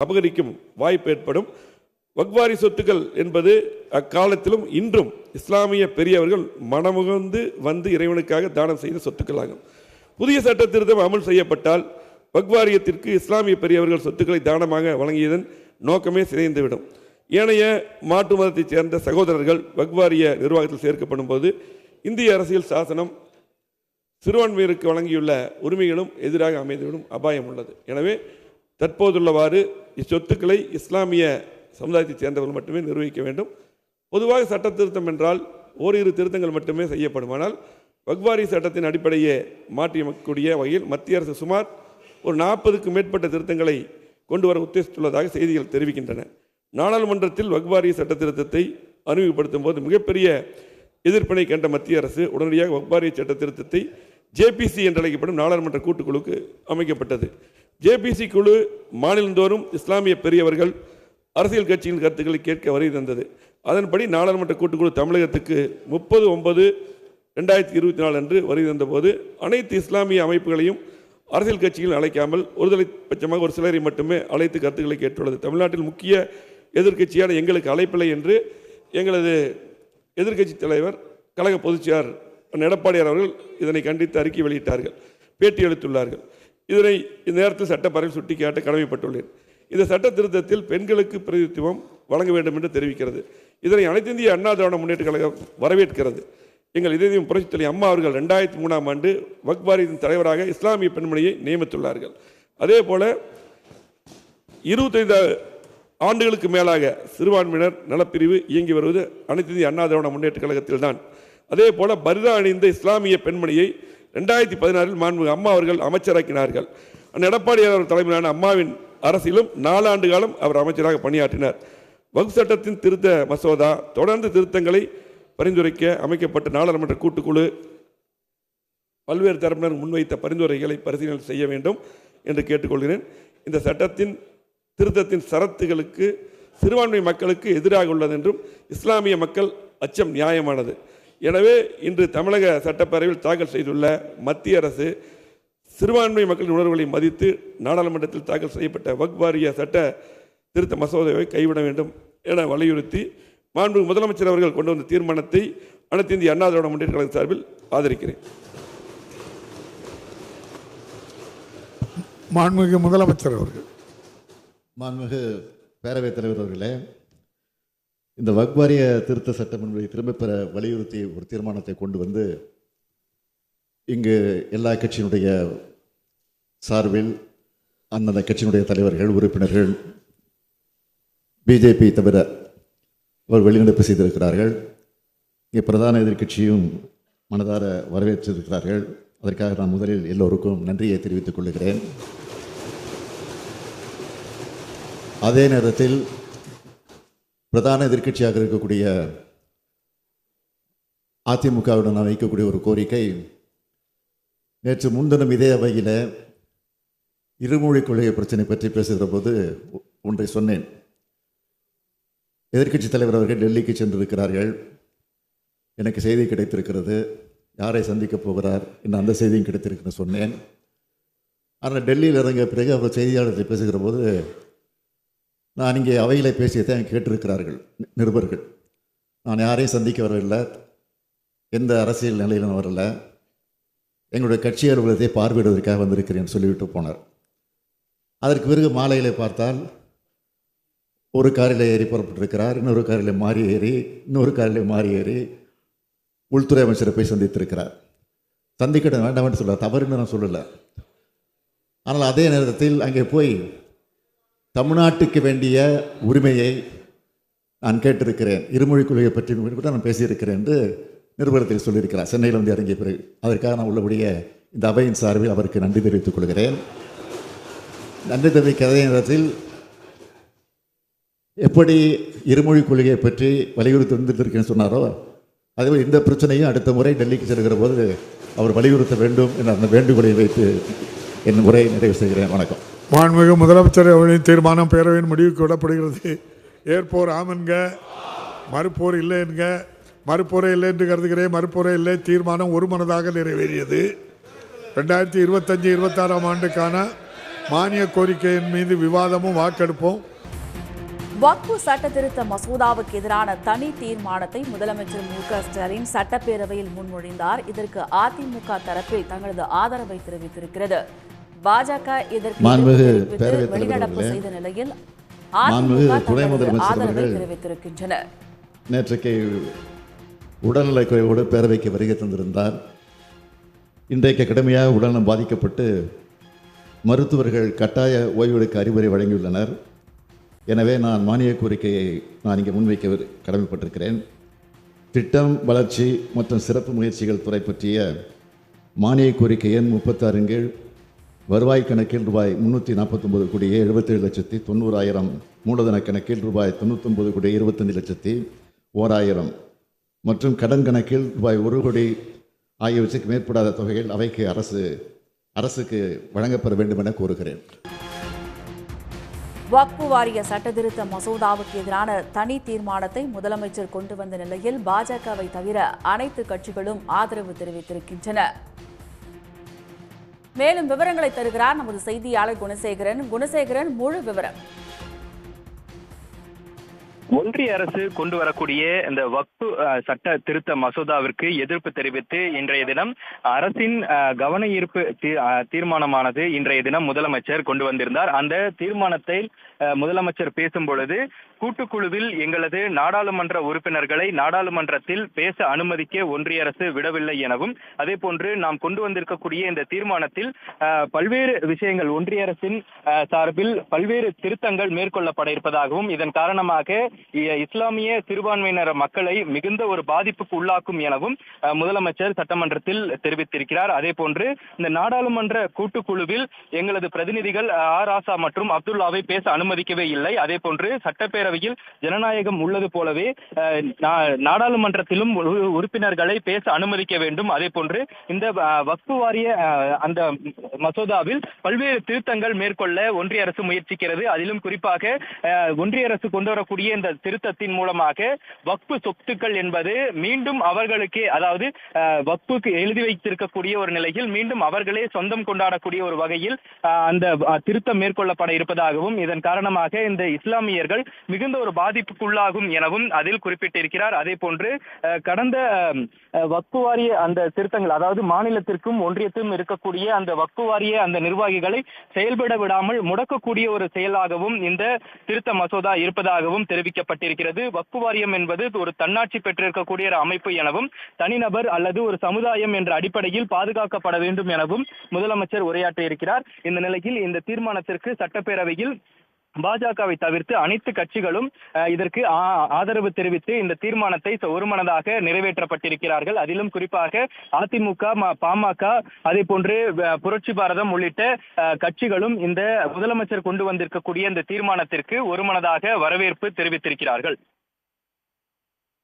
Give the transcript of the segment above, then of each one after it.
அபகரிக்கும் வாய்ப்பு ஏற்படும். வக்வாரி சொத்துக்கள் என்பது அக்காலத்திலும் இன்றும் இஸ்லாமிய பெரியவர்கள் மனமுகந்து வந்து இறைவனுக்காக தானம் செய்த சொத்துக்கள் ஆகும். புதிய சட்ட திருத்தம் அமல் செய்யப்பட்டால் வக்வாரியத்திற்கு இஸ்லாமிய பெரியவர்கள் சொத்துக்களை தானமாக வழங்கியதன் நோக்கமே சிதைந்துவிடும். ஏனைய மாற்று மதத்தைச் சேர்ந்த சகோதரர்கள் வக்வாரிய நிர்வாகத்தில் சேர்க்கப்படும் போது இந்திய அரசியல் சாசனம் சிறுபான்மையினருக்கு வழங்கியுள்ள உரிமைகளும் எதிராக அமைந்துவிடும் அபாயம் உள்ளது. எனவே தற்போதுள்ளவாறு இச்சொத்துக்களை இஸ்லாமிய சமுதாயத்தைச் சேர்ந்தவர்கள் மட்டுமே நிர்வகிக்க வேண்டும். பொதுவாக சட்ட திருத்தம் என்றால் ஓரிரு திருத்தங்கள் மட்டுமே செய்யப்படும். ஆனால் வக்வாரி சட்டத்தின் அடிப்படையை மாற்றியமைக்கக்கூடிய வகையில் மத்திய அரசு சுமார் ஒரு 40க்கும் மேற்பட்ட திருத்தங்களை கொண்டு வர உத்தேசித்துள்ளதாக செய்திகள் தெரிவிக்கின்றன. நாடாளுமன்றத்தில் வக்வாரி சட்ட திருத்தத்தை அறிமுகப்படுத்தும் போது மிகப்பெரிய எதிர்ப்பினை கண்ட மத்திய அரசு உடனடியாக வக்வாரி சட்ட திருத்தத்தை ஜேபிசி என்றழைக்கப்படும் நாடாளுமன்ற கூட்டுக்குழுக்கு அமைக்கப்பட்டது. ஜேபிசி குழு மாநிலந்தோறும் இஸ்லாமிய பெரியவர்கள் அரசியல் கட்சியின் கருத்துக்களை கேட்க வருகை தந்தது. அதன்படி நாடாளுமன்ற கூட்டுக்குழு தமிழகத்துக்கு 30/9/2024 அன்று வருகை தந்தபோது அனைத்து இஸ்லாமிய அமைப்புகளையும் அரசியல் கட்சிகள் அழைக்காமல் ஒருதலை பட்சமாக ஒரு சிலரை மட்டுமே அழைத்து கருத்துக்களை கேட்டுள்ளது. தமிழ்நாட்டில் முக்கிய எதிர்க்கட்சியான எங்களுக்கு அழைப்பில்லை என்று எங்களது எதிர்க்கட்சி தலைவர் கழக பொதுச்செயலாளர் எடப்பாடியார் அவர்கள் இதனை கண்டித்து அறிக்கை வெளியிட்டார்கள், பேட்டி அளித்துள்ளார்கள். இதனை இந்நேரத்தில் சட்டப்பேரவையில் சுட்டிக்காட்ட கடமைப்பட்டுள்ளேன். இந்த சட்ட திருத்தத்தில் பெண்களுக்கு பிரதிநிதித்துவம் வழங்க வேண்டும் என்று தெரிவிக்கிறது. இதனை அனைத்து இந்திய அண்ணா திராவிட முன்னேற்ற கழகம் வரவேற்கிறது. எங்கள் இதயம் புரட்சித் தலைவர் அம்மா அவர்கள் 2003ஆம் ஆண்டு வக்வாரியத்தின் தலைவராக இஸ்லாமிய பெண்மணியை நியமித்துள்ளார்கள். அதே போல 25 ஆண்டுகளுக்கு மேலாக சிறுபான்மையினர் நலப்பிரிவு இயங்கி வருவது அனைத்து இந்திய அண்ணா திராவிட முன்னேற்ற கழகத்தில் தான். அதே போல பரிதா அணிந்த இஸ்லாமிய பெண்மணியை 2016 மாண்புமிகு அம்மா அவர்கள் அமைச்சராக்கினார்கள். எடப்பாடியார் அவர் தலைமையிலான அம்மாவின் அரசிலும் 4 ஆண்டு காலம் அவர் அமைச்சராக பணியாற்றினார். வக்ஃப் சட்டத்தின் திருத்த மசோதா தொடர்ந்து திருத்தங்களை பரிந்துரைக்க அமைக்கப்பட்ட நாடாளுமன்ற கூட்டுக்குழு பல்வேறு தரப்பினர் முன்வைத்த பரிந்துரைகளை பரிசீலனை செய்ய வேண்டும் என்று கேட்டுக்கொள்கிறேன். இந்த சட்டத்தின் திருத்தத்தின் சரத்துகளுக்கு சிறுபான்மை மக்களுக்கு எதிராக உள்ளது என்றும் இஸ்லாமிய மக்கள் அச்சம் நியாயமானது. எனவே இன்று தமிழக சட்டப்பேரவையில் தாக்கல் செய்துள்ள மத்திய அரசு சிறுபான்மை மக்களின் உணர்வுகளை மதித்து நாடாளுமன்றத்தில் தாக்கல் செய்யப்பட்ட வக்வாரிய சட்ட திருத்த மசோதாவை கைவிட வேண்டும் என வலியுறுத்தி மாண்புமிகு முதலமைச்சர் அவர்கள் கொண்டு வந்த தீர்மானத்தை அனைத்து இந்திய அண்ணா திராவிட முன்னேற்ற கழகம் சார்பில் ஆதரிக்கிறேன். மாண்புமிகு முதலமைச்சர் அவர்கள். மாண்புமிகு பேரவைத் தலைவர் அவர்களே, இந்த வக்வாரிய திருத்த சட்டம் என்பதை திரும்பப் பெற வலியுறுத்தி ஒரு தீர்மானத்தை கொண்டு வந்து இங்கு எல்லா கட்சியினுடைய சார்பில் அந்தந்த கட்சியினுடைய தலைவர்கள், உறுப்பினர்கள், பிஜேபி தவிர அவர் வெளிநடப்பு செய்திருக்கிறார்கள். இங்கே பிரதான எதிர்க்கட்சியும் மனதார வரவேற்றிருக்கிறார்கள். அதற்காக நான் முதலில் எல்லோருக்கும் நன்றியை தெரிவித்துக் கொள்கிறேன். அதே நேரத்தில் பிரதான எதிர்க்கட்சியாக இருக்கக்கூடிய அதிமுகவுடன் நான் வைக்கக்கூடிய ஒரு கோரிக்கை, நேற்று முன்தினம் இதே அவையில் இருமொழி கொள்கை பிரச்சனை பற்றி பேசுகிற போது ஒன்றை சொன்னேன். எதிர்க்கட்சி தலைவர் அவர்கள் டெல்லிக்கு சென்றிருக்கிறார்கள். எனக்கு செய்தி கிடைத்திருக்கிறது, யாரை சந்திக்கப் போகிறார் இன்னும் அந்த செய்தியும் கிடைத்திருக்குன்னு சொன்னேன். ஆனால் டெல்லியில் இறங்கிய பிறகு அவர் செய்தியாளர்களை பேசுகிற போது நான் இங்கே அவையில் பேசியதை கேட்டிருக்கிறார்கள் நிருபர்கள். நான் யாரையும் சந்திக்க வரவில்லை, எந்த அரசியல் நிலையிலும் வரல, எங்களுடைய கட்சி அலுவலகத்தை பார்வையிடுவதற்காக வந்திருக்கிறேன் சொல்லிவிட்டு போனார். அதற்கு பிறகு மாலையில் பார்த்தால் ஒரு காரில் ஏறி புறப்பட்டிருக்கிறார், இன்னொரு காரில் மாறி ஏறி, இன்னொரு காரில் மாறி ஏறி உள்துறை அமைச்சரை போய் சந்தித்திருக்கிறார். சந்திக்கிட வேண்டாம் என்று சொல்ல, தவறுன்னு நான் சொல்லலை. ஆனால் அதே நேரத்தில் அங்கே போய் தமிழ்நாட்டுக்கு வேண்டிய உரிமையை நான் கேட்டிருக்கிறேன், இருமொழி கொள்கையை பற்றி கூட நான் பேசியிருக்கிறேன் என்று நிருபரத்தில் சொல்லியிருக்கிறார் சென்னையில் வந்து இறங்கிய பிறகு. அதற்காக நான் உள்ளபடிய இந்த அவையின் சார்பில் அவருக்கு நன்றி தெரிவித்துக் கொள்கிறேன். நன்றி தெரிவிக்க அதே நேரத்தில் எப்படி இருமொழி கொள்கையை பற்றி வலியுறுத்தி வந்துருக்கேன்னு சொன்னாரோ, அதேபோல் இந்த பிரச்சனையும் அடுத்த முறை டெல்லிக்கு செல்கிற போது அவர் வலியுறுத்த வேண்டும் என்ற அந்த வேண்டுகோளை வைத்து என் உரையை நிறைவு செய்கிறேன். வணக்கம். மாண்புமிகு முதலமைச்சர் அவர்களின் தீர்மானம் பேரவையின் முடிவுக்கு விடப்படுகிறது. ஏற்போர் ஆமன்க, மறுப்போர் இல்லை என்க. மறுப்போரே இல்லை என்று கருதுகிறேன். மறுப்போரே இல்லை. தீர்மானம் ஒருமனதாக நிறைவேறியது. 2025-26ஆம் ஆண்டுக்கான மானிய கோரிக்கையின் மீது விவாதமும் வாக்கெடுப்போம். வக்ஃபு சட்ட திருத்த மசோதாவுக்கு எதிரான தனி தீர்மானத்தை முதலமைச்சர் மு.க.ஸ்டாலின் சட்டப்பேரவையில் முன்மொழிந்தார். இதற்கு அதிமுக தரப்பில் தங்களது ஆதரவை தெரிவித்திருக்கிறது. பாஜக இதற்கு வெளிநடப்பு செய்த நிலையில் அதிமுக தங்களது ஆதரவை தெரிவித்திருக்கின்றனர். நேற்றைக்கு உடல்நலக்குறைவோடு பேரவைக்கு வருகை தந்திருந்தார். இன்றைக்கு கடுமையாக உடல்நலம் பாதிக்கப்பட்டு மருத்துவர்கள் கட்டாய ஓய்வெடுக்க அறிவுரை வழங்கியுள்ளனர். எனவே நான் மானிய கோரிக்கையை நான் இங்கே முன்வைக்க கடமைப்பட்டிருக்கிறேன். திட்டம், வளர்ச்சி மற்றும் சிறப்பு முயற்சிகள் துறை பற்றிய மானிய கோரிக்கை எண் 36 கீழ் வருவாய் கணக்கில் ரூபாய் 349 கோடியே 77,90,000, மூலதன கணக்கில் ரூபாய் 99 கோடி 25,01,000 மற்றும் கடன் கணக்கில் ரூபாய் 1 கோடி ஆகியவற்றுக்கு மேற்படாத தொகைகள் அவைக்கு அரசுக்கு வழங்கப்பட வேண்டும் என கோருகிறேன். வக்ஃபு வாரிய சட்டத்திருத்த மசோதாவுக்கு எதிரான தனி தீர்மானத்தை முதலமைச்சர் கொண்டு வந்த நிலையில் பாஜகவை தவிர அனைத்து கட்சிகளும் ஆதரவு தெரிவித்திருக்கின்றன. மேலும் விவரங்களை தருகிறார் நமது செய்தியாளர் குணசேகரன். முழு விவரம். ஒன்றிய அரசு கொண்டு வரக்கூடிய இந்த வக்ஃபு சட்ட திருத்த மசோதாவிற்கு எதிர்ப்பு தெரிவித்து இன்றைய தினம் அரசின் கவன ஈர்ப்பு தீர்மானமானது இன்றைய தினம் முதலமைச்சர் கொண்டு வந்திருந்தார். அந்த தீர்மானத்தை முதலமைச்சர் பேசும் பொழுது, கூட்டுக்குழுவில் எங்களது நாடாளுமன்ற உறுப்பினர்களை நாடாளுமன்றத்தில் பேச அனுமதிக்க ஒன்றிய அரசு விடவில்லை எனவும், அதே போன்று நாம் கொண்டு வந்திருக்கக்கூடிய இந்த தீர்மானத்தில் பல்வேறு விஷயங்கள் ஒன்றிய அரசின் சார்பில் பல்வேறு திருத்தங்கள் மேற்கொள்ளப்பட இருப்பதாகவும், இதன் காரணமாக இஸ்லாமிய சிறுபான்மையினர் மக்களை மிகுந்த ஒரு பாதிப்புக்கு உள்ளாக்கும் எனவும் முதலமைச்சர் சட்டமன்றத்தில் தெரிவித்திருக்கிறார். அதே போன்று இந்த நாடாளுமன்ற கூட்டுக்குழுவில் எங்களது பிரதிநிதிகள் ராசா மற்றும் அப்துல்லாவை பேச அனுமதிக்கவே இல்லை. அதே போன்று சட்டப்பேரவையில் ஜனநாயகம் உள்ளது போலவே நாடாளுமன்றத்திலும் உறுப்பினர்களை பேச அனுமதிக்க வேண்டும். அதே போன்று இந்த வக்ஃபு வாரிய அந்த மசோதாவில் பல்வேறு திருத்தங்கள் மேற்கொள்ள ஒன்றிய அரசு முயற்சிக்கிறது. அதிலும் குறிப்பாக ஒன்றிய அரசு கொண்டு வரக்கூடிய இந்த திருத்தத்தின் மூலமாக வக்ஃபு சொத்துக்கள் என்பது மீண்டும் அவர்களுக்கே, அதாவது வக்ஃபுக்கு எழுதி வைத்திருக்கக்கூடிய ஒரு நிலையில் மீண்டும் அவர்களே சொந்தம் கொண்டாடக்கூடிய ஒரு வகையில் அந்த திருத்தம் மேற்கொள்ளப்பட இருப்பதாகவும், இதன் காரணமாக இந்த இஸ்லாமியர்கள் மிகுந்த ஒரு பாதிப்புக்குள்ளாகும் எனவும் அதில் குறிப்பிட்டிருக்கிறார். அதே போன்று கடந்த வக்ஃபு வாரிய அந்த திருத்தங்கள், அதாவது மாநிலத்திற்கும் ஒன்றியத்திற்கும் இருக்கக்கூடிய அந்த வக்ஃபு வாரிய அந்த நிர்வாகிகளை செயல்பட விடாமல் முடக்கக்கூடிய ஒரு செயலாகவும் இந்த திருத்த மசோதா இருப்பதாகவும் தெரிவிக்கப்பட்டிருக்கிறது. வக்ஃபு வாரியம் என்பது ஒரு தன்னாட்சி பெற்றிருக்கக்கூடிய ஒரு அமைப்பு எனவும், தனிநபர் அல்லது ஒரு சமுதாயம் என்ற அடிப்படையில் பாதுகாக்கப்பட வேண்டும் எனவும் முதலமைச்சர் உரையாற்றியிருக்கிறார். இந்த நிலையில் இந்த தீர்மானத்திற்கு சட்டப்பேரவையில் பாஜகவை தவிர்த்து அனைத்து கட்சிகளும் இதற்கு ஆதரவு தெரிவித்து இந்த தீர்மானத்தை ஒருமனதாக நிறைவேற்றப்பட்டிருக்கிறார்கள். அதிலும் குறிப்பாக அதிமுக, பாமக, அதே போன்று புரட்சி பாரதம் உள்ளிட்ட கட்சிகளும் இந்த முதலமைச்சர் கொண்டு வந்திருக்கக்கூடிய இந்த தீர்மானத்திற்கு ஒருமனதாக வரவேற்பு தெரிவித்திருக்கிறார்கள்.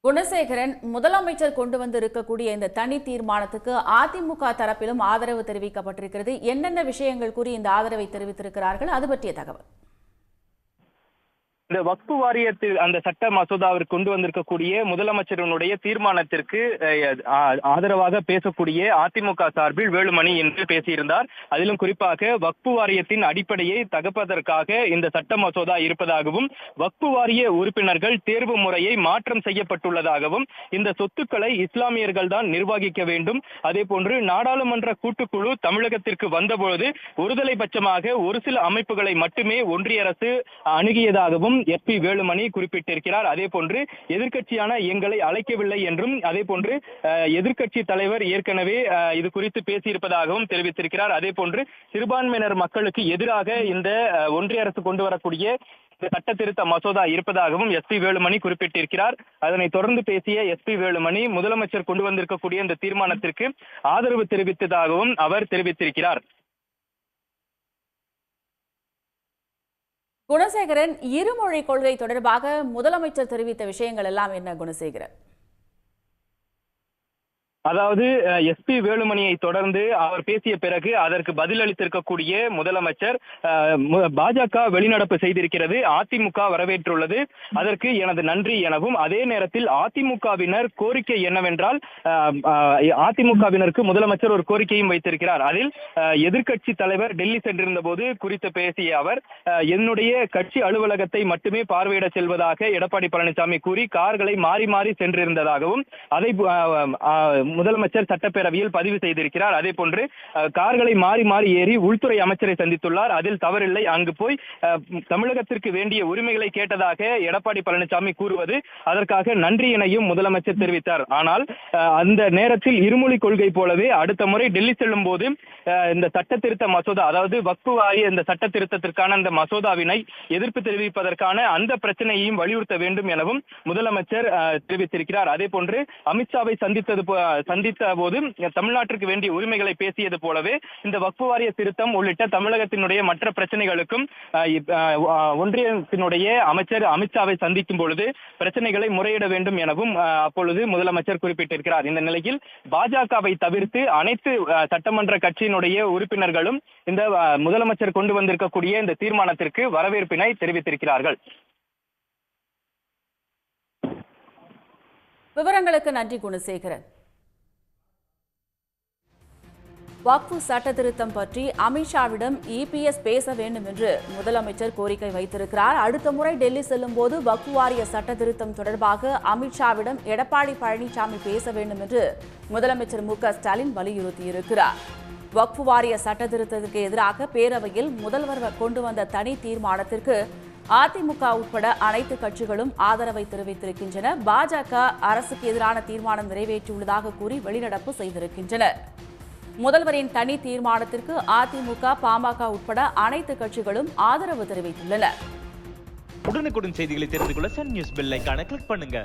குணசேகரன், முதலமைச்சர் கொண்டு வந்து இருக்கக்கூடிய இந்த தனி தீர்மானத்துக்கு அதிமுக தரப்பிலும் ஆதரவு தெரிவிக்கப்பட்டிருக்கிறது. என்னென்ன விஷயங்கள் கூறி இந்த ஆதரவை தெரிவித்திருக்கிறார்கள், அது பற்றிய தகவல். இந்த வக்ஃபு வாரியத்தில் அந்த சட்ட மசோதாவிற்கு கொண்டு வந்திருக்கக்கூடிய முதலமைச்சருடைய தீர்மானத்திற்கு ஆதரவாக பேசக்கூடிய அதிமுக சார்பில் வேலுமணி என்று பேசியிருந்தார். அதிலும் குறிப்பாக வக்ஃபு வாரியத்தின் அடிப்படையை தகர்ப்பதற்காக இந்த சட்ட மசோதா இருப்பதாகவும், வக்ஃபு வாரிய உறுப்பினர்கள் தேர்வு முறையை மாற்றம் செய்யப்பட்டுள்ளதாகவும், இந்த சொத்துக்களை இஸ்லாமியர்கள் தான் நிர்வகிக்க வேண்டும், அதே போன்று நாடாளுமன்ற கூட்டுக்குழு தமிழகத்திற்கு வந்தபொழுது ஒருதலை பட்சமாக ஒரு சில அமைப்புகளை மட்டுமே ஒன்றிய அரசு அணுகியதாகவும் எஸ்.பி. வேலுமணி குறிப்பிட்டிருக்கிறார். அதே போன்று எதிர்க்கட்சியான எங்களை அழைக்கவில்லை என்றும், அதே போன்று எதிர்க்கட்சி தலைவர் ஏற்கனவே இது குறித்து பேசியிருப்பதாகவும் தெரிவித்திருக்கிறார். அதே போன்று சிறுபான்மையினர் மக்களுக்கு எதிராக இந்த ஒன்றிய அரசு கொண்டு வரக்கூடிய சட்ட திருத்த மசோதா இருப்பதாகவும் எஸ்.பி. வேலுமணி குறிப்பிட்டிருக்கிறார். அதனைத் தொடர்ந்து பேசிய எஸ்.பி. வேலுமணி முதலமைச்சர் கொண்டு வந்திருக்கக்கூடிய இந்த தீர்மானத்திற்கு ஆதரவு தெரிவித்ததாகவும் அவர் தெரிவித்திருக்கிறார். குணசேகரன், இருமொழி கொள்கை தொடர்பாக முதலமைச்சர் தெரிவித்த விஷயங்கள் எல்லாம் என்ன குணசேகரன்? அதாவது எஸ்பி வேலுமணியை தொடர்ந்து அவர் பேசிய பிறகு அதற்கு பதிலளித்திருக்கக்கூடிய முதலமைச்சர் பாஜக வெளிநடப்பு செய்திருக்கிறது, அதிமுக வரவேற்றுள்ளது, அதற்கு எனது நன்றி எனவும், அதே நேரத்தில் அதிமுகவினர் கோரிக்கை என்னவென்றால் அதிமுகவினருக்கு முதலமைச்சர் ஒரு கோரிக்கையும் வைத்திருக்கிறார். அதில் எதிர்க்கட்சி தலைவர் டெல்லி சென்றிருந்த போது குறித்து பேசிய அவர், என்னுடைய கட்சி அலுவலகத்தை மட்டுமே பார்வையிட செல்வதாக எடப்பாடி பழனிசாமி கூறி கார்களை மாறி மாறி சென்றிருந்ததாகவும் அதை முதலமைச்சர் சட்டப்பேரவையில் பதிவு செய்திருக்கிறார். அதே போன்று கார்களை மாறி மாறி ஏறி உள்துறை அமைச்சரை சந்தித்துள்ளார். அதில் தவறில்லை. அங்கு போய் தமிழகத்திற்கு வேண்டிய உரிமைகளை கேட்டதாக எடப்பாடி பழனிசாமி கூறுவது, அதற்காக நன்றி எனையும் முதலமைச்சர் தெரிவித்தார். ஆனால் அந்த நேரத்தில் இருமொழி கொள்கை போலவே அடுத்த முறை டெல்லி செல்லும் போது இந்த சட்ட திருத்த மசோதா, அதாவது வக்ஃபு வாரிய இந்த சட்ட திருத்தத்திற்கான அந்த மசோதாவினை எதிர்ப்பு தெரிவிப்பதற்கான அந்த பிரச்சனையையும் வலியுறுத்த வேண்டும் எனவும் முதலமைச்சர் தெரிவித்திருக்கிறார். அதே போன்று அமித்ஷாவை சந்தித்த போது தமிழ்நாட்டிற்கு வேண்டிய உரிமைகளை பேசியது போலவே இந்த வக்ஃபு வாரிய திருத்தம் உள்ளிட்ட தமிழகத்தினுடைய மற்ற பிரச்சனைகளுக்கும் ஒன்றியத்தினுடைய அமைச்சர் அமித்ஷாவை சந்திக்கும் பொழுது பிரச்சனைகளை முறையிட வேண்டும் எனவும் அப்பொழுது முதலமைச்சர் குறிப்பிட்டிருக்கிறார். இந்த நிலையில் பாஜகவை தவிர்த்து அனைத்து சட்டமன்ற கட்சியினுடைய உறுப்பினர்களும் இந்த முதலமைச்சர் கொண்டு வந்திருக்கக்கூடிய இந்த தீர்மானத்திற்கு வரவேற்பினை தெரிவித்திருக்கிறார்கள். விவரங்களுக்கு நன்றி குணசேகரன். வக்ஃபு சட்ட திருத்தம் பற்றி அமித்ஷாவிடம் இபிஎஸ் பேச வேண்டும் என்று முதலமைச்சர் கோரிக்கை வைத்திருக்கிறார். அடுத்த முறை டெல்லி செல்லும் போது வக்ஃபு வாரிய சட்ட திருத்தம் தொடர்பாக அமித்ஷாவிடம் எடப்பாடி பழனிசாமி பேச வேண்டும் என்று முதலமைச்சர் மு.க.ஸ்டாலின் வலியுறுத்தியிருக்கிறார். வக்ஃபு வாரிய சட்ட திருத்தத்திற்கு எதிராக பேரவையில் முதல்வர் கொண்டு வந்த தனி தீர்மானத்திற்கு அதிமுக உட்பட அனைத்து கட்சிகளும் ஆதரவை தெரிவித்திருக்கின்றன. பாஜக அரசுக்கு எதிரான தீர்மானம் நிறைவேற்றியுள்ளதாக கூறி வெளிநடப்பு செய்திருக்கின்றனர். முதல்வரின் தனி தீர்மானத்திற்கு அதிமுக, பாமக உட்பட அனைத்து கட்சிகளும் ஆதரவு தெரிவித்துள்ளன. உடனுக்குடன் செய்திகளை தெரிந்து கொள்ள சன் நியூஸ் பெல் ஐகானை கிளிக் பண்ணுங்க.